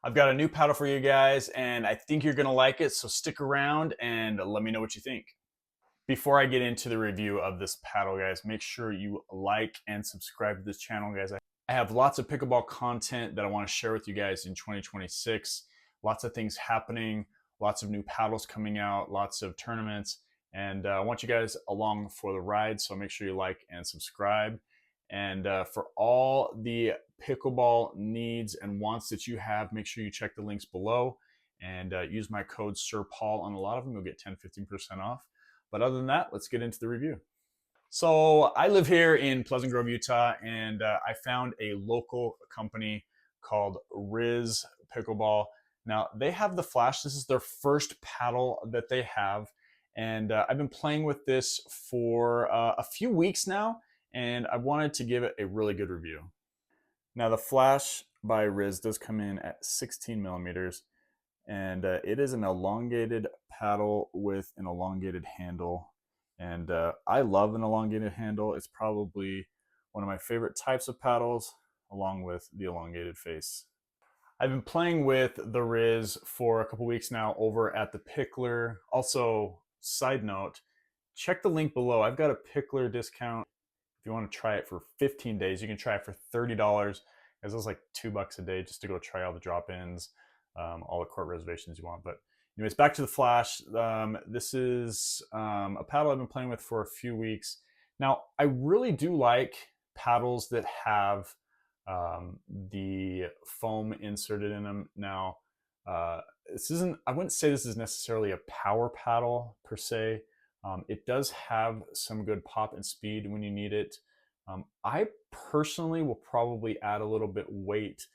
I've got a new paddle for you guys, and I think you're gonna like it, so stick around and let me know what you think. Before I get into the review of this paddle, guys, make sure you like and subscribe to this channel, guys. I have lots of pickleball content that I want to share with you guys in 2026. Lots of things happening, lots of new paddles coming out, lots of tournaments, and I want you guys along for the ride, so make sure you like and subscribe. And for all the pickleball needs and wants that you have, make sure you check the links below and use my code SIRPAUL on a lot of them. You'll get 10-15% off. But other than that, let's get into the review. So I live here in Pleasant Grove, Utah, and I found a local company called RIZZ Pickleball. Now, they have the Flash. This is their first paddle that they have. And I've been playing with this for a few weeks now, and I wanted to give it a really good review. Now, the Flash by RIZZ does come in at 16 millimeters, and it is an elongated paddle with an elongated handle. And I love an elongated handle. It's probably one of my favorite types of paddles, along with the elongated face. I've been playing with the RIZZ for a couple weeks now over at the PICKLR. Also, side note, check the link below. I've got a PICKLR discount. If you want to try it for 15 days, you can try it for $30. It was like $2 a day just to go try all the drop-ins, all the court reservations you want. But anyways, back to the Flash. This is a paddle I've been playing with for a few weeks. Now, I really do like paddles that have the foam inserted in them. Now, this isn't, I wouldn't say this is necessarily a power paddle per se. It does have some good pop and speed when you need it. I personally will probably add a little bit weight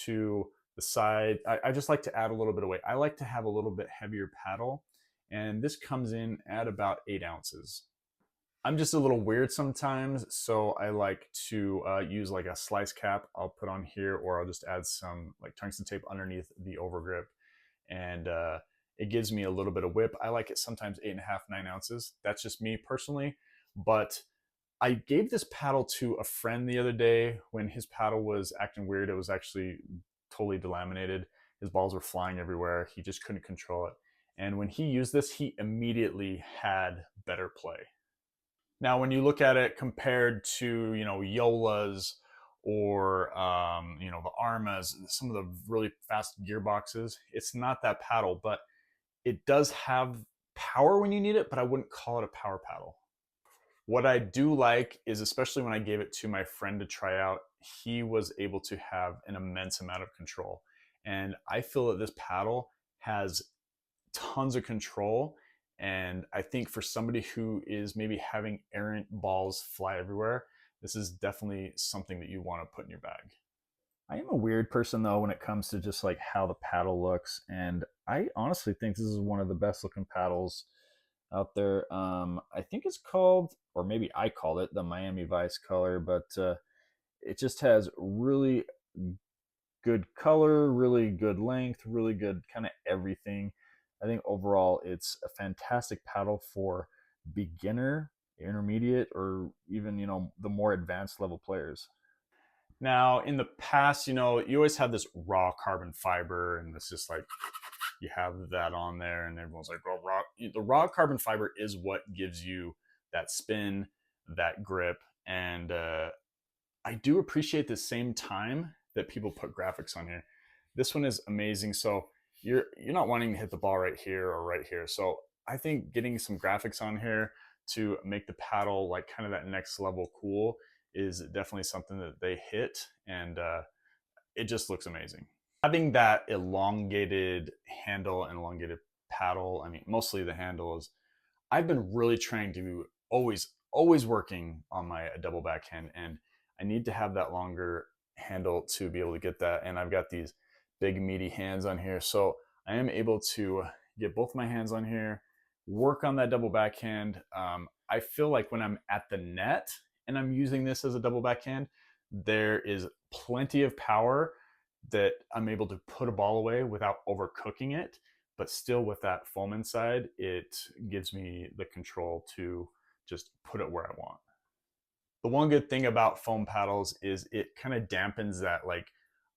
to the side. I just like to add a little bit of weight. I like to have a little bit heavier paddle, and this comes in at about 8 ounces. I'm just a little weird sometimes, so I like to use like a slice cap I'll put on here, or I'll just add some like tungsten tape underneath the overgrip, and it gives me a little bit of whip. I like it sometimes 8.5, 9 ounces. That's just me personally, but I gave this paddle to a friend the other day when his paddle was acting weird. It was actually totally delaminated. His balls were flying everywhere. He just couldn't control it. And when he used this, he immediately had better play. Now, when you look at it compared to, Yola's or, the Armas, some of the really fast gearboxes, it's not that paddle, but it does have power when you need it, but I wouldn't call it a power paddle. What I do like is, especially when I gave it to my friend to try out, he was able to have an immense amount of control. And I feel that this paddle has tons of control. And I think for somebody who is maybe having errant balls fly everywhere, this is definitely something that you want to put in your bag. I am a weird person though when it comes to just like how the paddle looks, and I honestly think this is one of the best looking paddles out there. I think it's called, or maybe I called it, the Miami Vice color, but it just has really good color, really good length, really good kind of everything. I think overall it's a fantastic paddle for beginner, intermediate, or even, the more advanced level players. Now, in the past, you always have this raw carbon fiber, and it's just like you have that on there, and everyone's like, "Oh, raw." The raw carbon fiber is what gives you that spin, that grip, and I do appreciate the same time that people put graphics on here. This one is amazing. So you're not wanting to hit the ball right here or right here. So I think getting some graphics on here to make the paddle like kind of that next level cool is definitely something that they hit, and it just looks amazing. Having that elongated handle and elongated paddle, I mean, mostly the handle is, I've been really trying to always working on my double backhand, and I need to have that longer handle to be able to get that. And I've got these big meaty hands on here, so I am able to get both my hands on here, work on that double backhand. I feel like when I'm at the net and I'm using this as a double backhand, there is plenty of power that I'm able to put a ball away without overcooking it, but still with that foam inside, it gives me the control to just put it where I want. The one good thing about foam paddles is it kind of dampens that like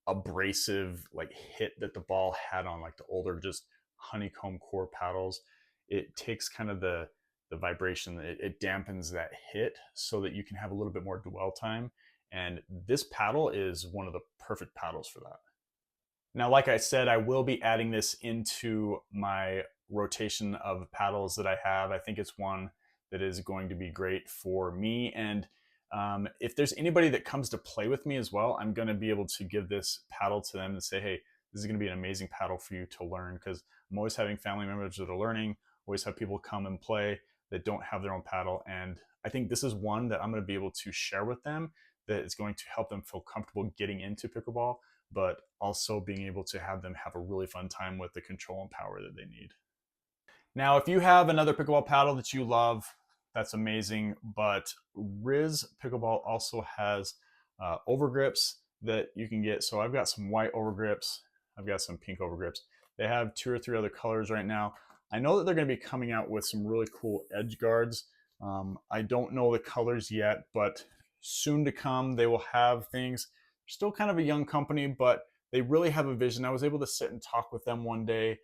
abrasive like hit that the ball had on like the older just honeycomb core paddles. It takes kind of the vibration, it dampens that hit so that you can have a little bit more dwell time. And this paddle is one of the perfect paddles for that. Now, like I said, I will be adding this into my rotation of paddles that I have. I think it's one that is going to be great for me. And if there's anybody that comes to play with me as well, I'm going to be able to give this paddle to them and say, hey, this is going to be an amazing paddle for you to learn, because I'm always having family members that are learning, always have people come and play that don't have their own paddle. And I think this is one that I'm going to be able to share with them that is going to help them feel comfortable getting into pickleball, but also being able to have them have a really fun time with the control and power that they need. Now, if you have another pickleball paddle that you love, that's amazing. But RIZZ Pickleball also has overgrips that you can get. So I've got some white overgrips. I've got some pink overgrips. They have 2 or 3 other colors right now. I know that they're going to be coming out with some really cool edge guards. I don't know the colors yet, but soon to come, they will have things. They're still kind of a young company, but they really have a vision. I was able to sit and talk with them one day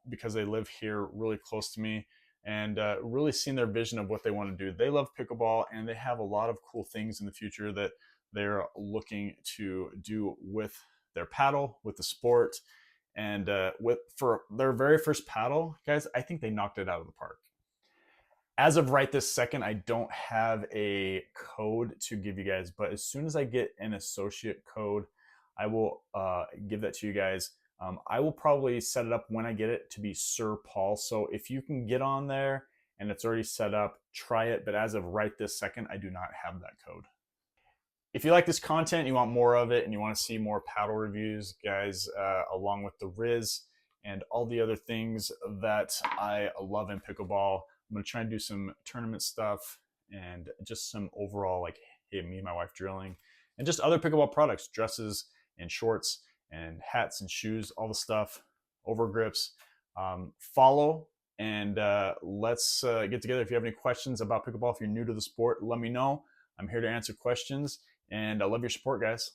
because they live here really close to me, and really seeing their vision of what they want to do. They love pickleball, and they have a lot of cool things in the future that they're looking to do with their paddle, with the sport, and for their very first paddle, guys, I think they knocked it out of the park. As of right this second, I don't have a code to give you guys, but as soon as I get an associate code, I will give that to you guys. I will probably set it up when I get it to be Sir Paul. So if you can get on there and it's already set up, try it. But as of right this second, I do not have that code. If you like this content, you want more of it, and you want to see more paddle reviews, guys, along with the RIZZ and all the other things that I love in pickleball, I'm going to try and do some tournament stuff and just some overall, like, hey, me and my wife drilling, and just other pickleball products, dresses and shorts and hats and shoes, all the stuff, over grips. Follow and let's get together. If you have any questions about pickleball, if you're new to the sport, let me know. I'm here to answer questions, and I love your support, guys.